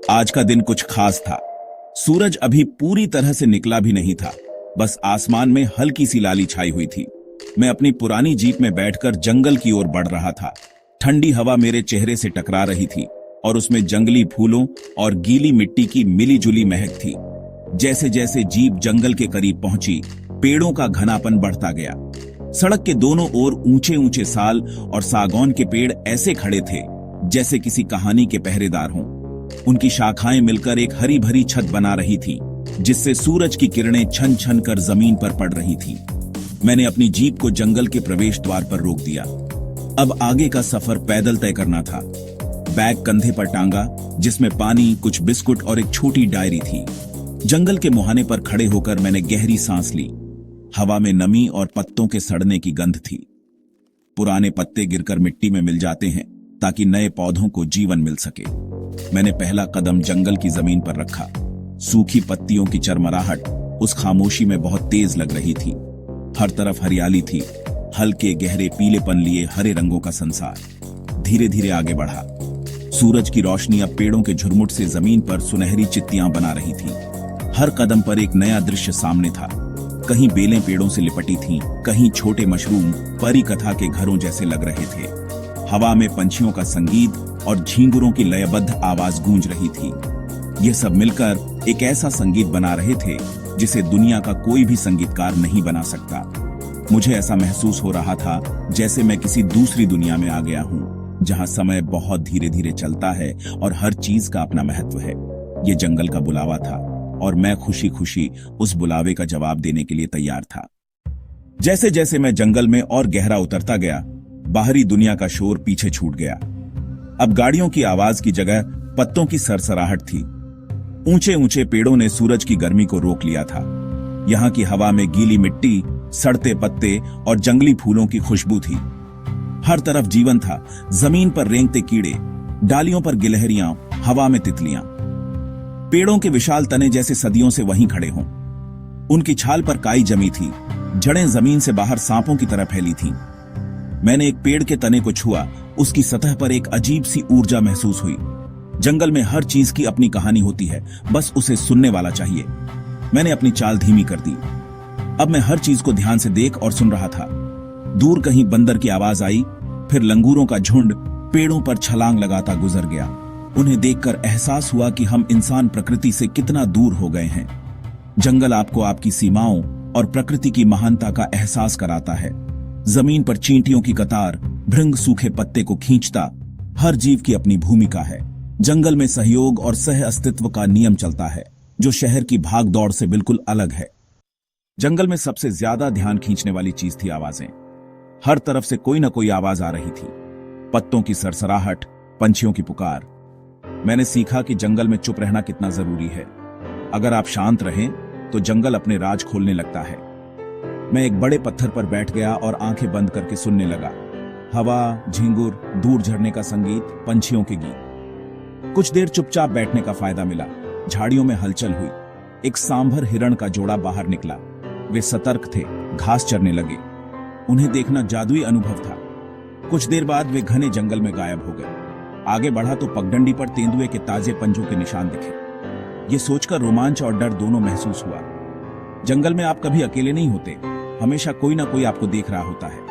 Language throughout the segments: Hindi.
आज का दिन कुछ खास था। सूरज अभी पूरी तरह से निकला भी नहीं था, बस आसमान में हल्की सी लाली छाई हुई थी। मैं अपनी पुरानी जीप में बैठकर जंगल की ओर बढ़ रहा था। ठंडी हवा मेरे चेहरे से टकरा रही थी और उसमें जंगली फूलों और गीली मिट्टी की मिलीजुली महक थी। जैसे जैसे जीप जंगल के करीब पहुंची, पेड़ों का घनापन बढ़ता गया। सड़क के दोनों ओर ऊंचे ऊंचे साल और सागौन के पेड़ ऐसे खड़े थे जैसे किसी कहानी के पहरेदार हों। उनकी शाखाएं मिलकर एक हरी भरी छत बना रही थी, जिससे सूरज की किरणें छन छन कर जमीन पर पड़ रही थी। मैंने अपनी जीप को जंगल के प्रवेश द्वार पर रोक दिया। अब आगे का सफर पैदल तय करना था। बैग कंधे पर टांगा, जिसमें पानी, कुछ बिस्कुट और एक छोटी डायरी थी। जंगल के मुहाने पर खड़े होकर मैंने गहरी सांस ली। हवा में नमी और पत्तों के सड़ने की गंध थी। पुराने पत्ते गिरकर मिट्टी में मिल जाते हैं ताकि नए पौधों को जीवन मिल सके। मैंने पहला कदम जंगल की जमीन पर रखा। सूखी पत्तियों की चरमराहट उस खामोशी में बहुत तेज लग रही थी। हर तरफ हरियाली थी, हल्के गहरे पीलेपन लिए हरे रंगों का संसार। धीरे धीरे आगे बढ़ा। सूरज की रोशनी अब पेड़ों के झुरमुट से जमीन पर सुनहरी चित्तियां बना रही थी। हर कदम पर एक नया दृश्य सामने था। कहीं बेलें पेड़ों से लिपटी थीं, कहीं छोटे मशरूम परी कथा के घरों जैसे लग रहे थे। हवा में पंछियों का संगीत और झींगुरों की लयबद्ध आवाज गूंज रही थी। ये सब मिलकर एक ऐसा संगीत बना रहे थे जिसे दुनिया का कोई भी संगीतकार नहीं बना सकता। मुझे ऐसा महसूस हो रहा था जैसे मैं किसी दूसरी दुनिया में आ गया हूं, जहां समय बहुत धीरे धीरे चलता है और हर चीज का अपना महत्व है। ये जंगल का बुलावा था और मैं खुशी खुशी उस बुलावे का जवाब देने के लिए तैयार था। जैसे जैसे मैं जंगल में और गहरा उतरता गया, बाहरी दुनिया का शोर पीछे छूट गया। अब गाड़ियों की आवाज की जगह पत्तों की सरसराहट थी। ऊंचे ऊंचे पेड़ों ने सूरज की गर्मी को रोक लिया था। यहाँ की हवा में गीली मिट्टी, सड़ते पत्ते और जंगली फूलों की खुशबू थी। हर तरफ जीवन था। जमीन पर रेंगते कीड़े, डालियों पर गिलहरियां, हवा में तितलियां। पेड़ों के विशाल तने जैसे सदियों से वहीं खड़े हों। उनकी छाल पर काई जमी थी, जड़ें जमीन से बाहर सांपों की तरह फैली थीं। मैंने एक पेड़ के तने को छुआ। उसकी सतह पर एक अजीब सी ऊर्जा महसूस हुई। जंगल में हर चीज की अपनी कहानी होती है, बस उसे सुनने वाला चाहिए। मैंने अपनी चाल धीमी कर दी। अब मैं हर चीज को ध्यान से देख और सुन रहा था। दूर कहीं बंदर की आवाज आई, फिर लंगूरों का झुंड पेड़ों पर छलांग लगाता गुजर गया। उन्हें देखकर एहसास हुआ कि हम इंसान प्रकृति से कितना दूर हो गए हैं। जंगल आपको आपकी सीमाओं और प्रकृति की महानता का एहसास कराता है। जमीन पर चींटियों की कतार भृंग सूखे पत्ते को खींचता। हर जीव की अपनी भूमिका है। जंगल में सहयोग और सह अस्तित्व का नियम चलता है, जो शहर की भाग दौड़ से बिल्कुल अलग है। जंगल में सबसे ज्यादा ध्यान खींचने वाली चीज थी आवाजें। हर तरफ से कोई ना कोई आवाज आ रही थी। पत्तों की सरसराहट, पंछियों की पुकार। मैंने सीखा कि जंगल में चुप रहना कितना जरूरी है। अगर आप शांत रहें तो जंगल अपने राज खोलने लगता है। मैं एक बड़े पत्थर पर बैठ गया और आंखें बंद करके सुनने लगा। हवा, झींगुर, दूर झरने का संगीत, पंछियों के गीत। कुछ देर चुपचाप बैठने का फायदा मिला। झाड़ियों में हलचल हुई। एक सांभर हिरण का जोड़ा बाहर निकला। वे सतर्क थे, घास चरने लगे। उन्हें देखना जादुई अनुभव था। कुछ देर बाद वे घने जंगल में गायब हो गए। आगे बढ़ा तो पगडंडी पर तेंदुए के ताजे पंजों के निशान दिखे। ये सोचकर रोमांच और डर दोनों महसूस हुआ। जंगल में आप कभी अकेले नहीं होते, हमेशा कोई ना कोई आपको देख रहा होता है।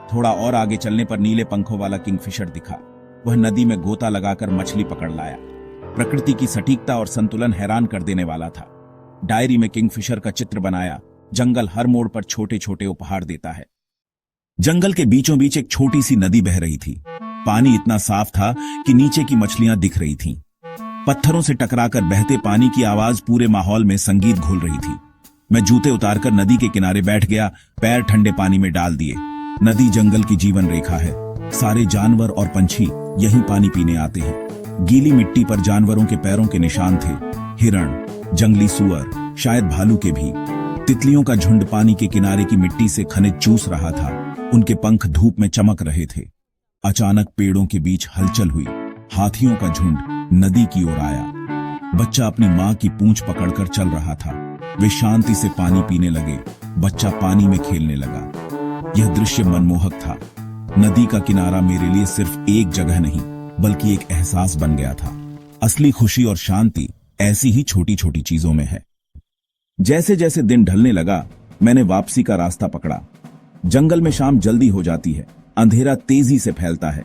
थोड़ा और आगे चलने पर नीले पंखों वाला किंगफिशर दिखा। वह नदी में गोता लगाकर मछली पकड़ लाया। प्रकृति की सटीकता और संतुलन हैरान कर देने वाला था। डायरी में किंगफिशर का चित्र बनाया। जंगल हर मोड़ पर छोटे छोटे उपहार देता है। जंगल के बीचों बीच एक छोटी सी नदी बह रही थी। पानी इतना साफ था कि नीचे की मछलियां दिख रही थीं। पत्थरों से टकराकर बहते पानी की आवाज पूरे माहौल में संगीत घोल रही थी। मैं जूते उतारकर नदी के किनारे बैठ गया, पैर ठंडे पानी में डाल दिए। नदी जंगल की जीवन रेखा है। सारे जानवर और पंछी यहीं पानी पीने आते हैं। गीली मिट्टी पर जानवरों के पैरों के निशान थे। हिरण, जंगली सुअर, शायद भालू के भी। तितलियों का झुंड पानी के किनारे की मिट्टी से खनिज चूस रहा था। उनके पंख धूप में चमक रहे थे। अचानक पेड़ों के बीच हलचल हुई। हाथियों का झुंड नदी की ओर आया। बच्चा अपनी माँ की पूंछ पकड़कर चल रहा था। वे शांति से पानी पीने लगे। बच्चा पानी में खेलने लगा। यह दृश्य मनमोहक था। नदी का किनारा मेरे लिए सिर्फ एक जगह नहीं, बल्कि एक एहसास बन गया था। असली खुशी और शांति ऐसी ही छोटी छोटी चीजों में है। जैसे जैसे दिन ढलने लगा, मैंने वापसी का रास्ता पकड़ा। जंगल में शाम जल्दी हो जाती है, अंधेरा तेजी से फैलता है।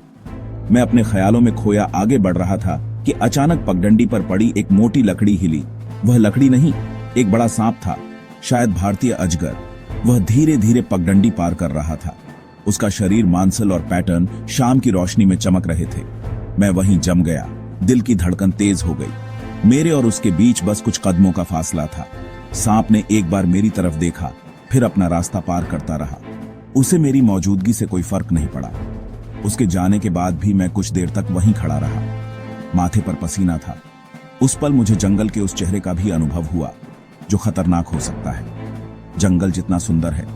मैं अपने ख्यालों में खोया आगे बढ़ रहा था कि अचानक पगडंडी पर पड़ी एक मोटी लकड़ी हिली। वह लकड़ी नहीं, एक बड़ा सांप था, शायद भारतीय अजगर। वह धीरे धीरे पगडंडी पार कर रहा था। उसका शरीर, मांसल और पैटर्न शाम की रोशनी में चमक रहे थे। मैं वहीं जम गया। दिल की धड़कन तेज हो गई। मेरे और उसके बीच बस कुछ कदमों का फासला था। सांप ने एक बार मेरी तरफ देखा, फिर अपना रास्ता पार करता रहा। उसे मेरी मौजूदगी से कोई फर्क नहीं पड़ा। उसके जाने के बाद भी मैं कुछ देर तक वहीं खड़ा रहा। माथे पर पसीना था। उस पल मुझे जंगल के उस चेहरे का भी अनुभव हुआ जो खतरनाक हो सकता है। जंगल जितना सुंदर है,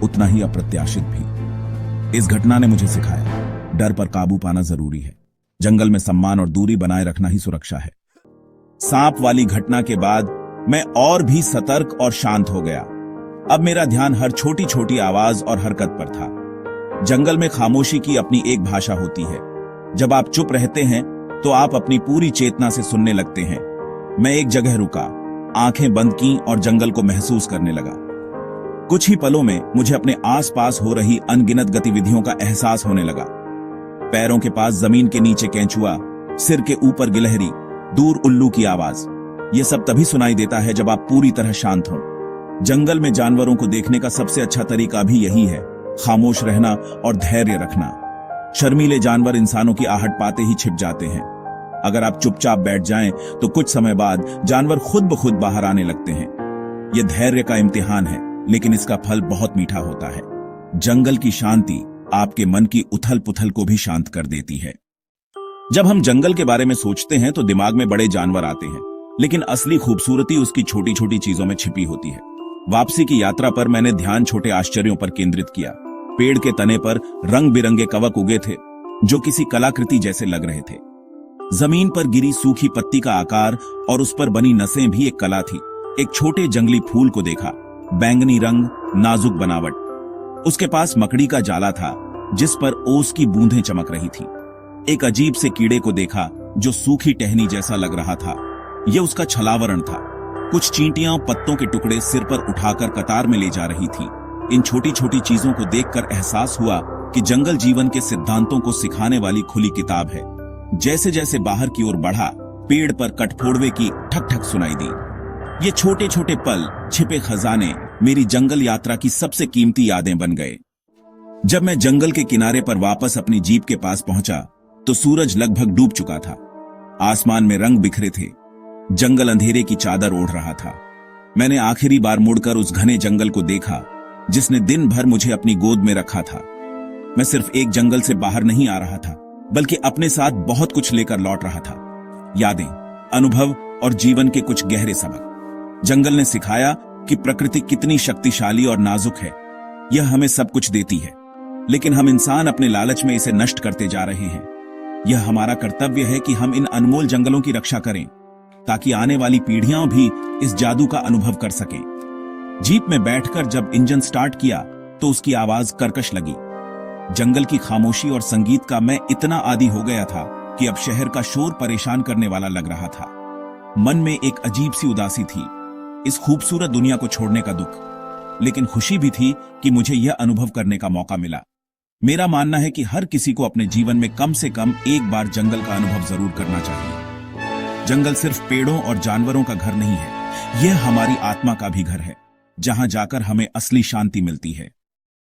उतना ही अप्रत्याशित भी। इस घटना ने मुझे सिखाया, डर पर काबू पाना जरूरी है। जंगल में सम्मान और दूरी बनाए रखना ही सुरक्षा है। सांप वाली घटना के बाद मैं और भी सतर्क और शांत हो गया। अब मेरा ध्यान हर छोटी छोटी आवाज और हरकत पर था। जंगल में खामोशी की अपनी एक भाषा होती है। जब आप चुप रहते हैं तो आप अपनी पूरी चेतना से सुनने लगते हैं। मैं एक जगह रुका, आंखें बंद की और जंगल को महसूस करने लगा। कुछ ही पलों में मुझे अपने आसपास हो रही अनगिनत गतिविधियों का एहसास होने लगा। पैरों के पास जमीन के नीचे केंचुआ, सिर के ऊपर गिलहरी, दूर उल्लू की आवाज। यह सब तभी सुनाई देता है जब आप पूरी तरह शांत हों। जंगल में जानवरों को देखने का सबसे अच्छा तरीका भी यही है, खामोश रहना और धैर्य रखना। शर्मीले जानवर इंसानों की आहट पाते ही छिप जाते हैं। अगर आप चुपचाप बैठ जाएं तो कुछ समय बाद जानवर खुद ब खुद बाहर आने लगते हैं। यह धैर्य का इम्तिहान है, लेकिन इसका फल बहुत मीठा होता है। जंगल की शांति आपके मन की उथल पुथल को भी शांत कर देती है। जब हम जंगल के बारे में सोचते हैं तो दिमाग में बड़े जानवर आते हैं, लेकिन असली खूबसूरती उसकी छोटी छोटी चीजों में छिपी होती है। वापसी की यात्रा पर मैंने ध्यान छोटे आश्चर्यों पर केंद्रित किया। पेड़ के तने पर रंग बिरंगे कवक उगे थे जो किसी कलाकृति जैसे लग रहे थे। जमीन पर गिरी सूखी पत्ती का आकार और उस पर बनी नसें भी एक कला थी। एक छोटे जंगली फूल को देखा, बैंगनी रंग, नाजुक बनावट। उसके पास मकड़ी का जाला था जिस पर ओस की बूंदें चमक रही थी। एक अजीब से कीड़े को देखा जो सूखी टहनी जैसा लग रहा था। यह उसका छलावरण था। कुछ चींटियां पत्तों के टुकड़े सिर पर उठाकर कतार में ले जा रही थी। इन छोटी छोटी चीजों को देखकर एहसास हुआ कि जंगल जीवन के सिद्धांतों को सिखाने वाली खुली किताब है। जैसे जैसे बाहर की ओर बढ़ा, पेड़ पर कठफोड़वे की ठक ठक सुनाई दी। ये छोटे छोटे पल, छिपे खजाने मेरी जंगल यात्रा की सबसे कीमती यादें बन गए। जब मैं जंगल के किनारे पर वापस अपनी जीप के पास पहुंचा तो सूरज लगभग डूब चुका था। आसमान में रंग बिखरे थे। जंगल अंधेरे की चादर ओढ़ रहा था। मैंने आखिरी बार मुड़कर उस घने जंगल को देखा जिसने दिन भर मुझे अपनी गोद में रखा था। मैं सिर्फ एक जंगल से बाहर नहीं आ रहा था, बल्कि अपने साथ बहुत कुछ लेकर लौट रहा था। यादें, अनुभव और जीवन के कुछ गहरे सबक। जंगल ने सिखाया कि प्रकृति कितनी शक्तिशाली और नाजुक है। यह हमें सब कुछ देती है, लेकिन हम इंसान अपने लालच में इसे नष्ट करते जा रहे हैं। यह हमारा कर्तव्य है कि हम इन अनमोल जंगलों की रक्षा करें, ताकि आने वाली पीढ़ियां भी इस जादू का अनुभव कर सकें। जीप में बैठकर जब इंजन स्टार्ट किया तो उसकी आवाज कर्कश लगी। जंगल की खामोशी और संगीत का मैं इतना आदी हो गया था कि अब शहर का शोर परेशान करने वाला लग रहा था। मन में एक अजीब सी उदासी थी, इस खूबसूरत दुनिया को छोड़ने का दुख, लेकिन खुशी भी थी कि मुझे यह अनुभव करने का मौका मिला। मेरा मानना है कि हर किसी को अपने जीवन में कम से कम एक बार जंगल का अनुभव जरूर करना चाहिए। जंगल सिर्फ पेड़ों और जानवरों का घर नहीं है, यह हमारी आत्मा का भी घर है, जहां जाकर हमें असली शांति मिलती है।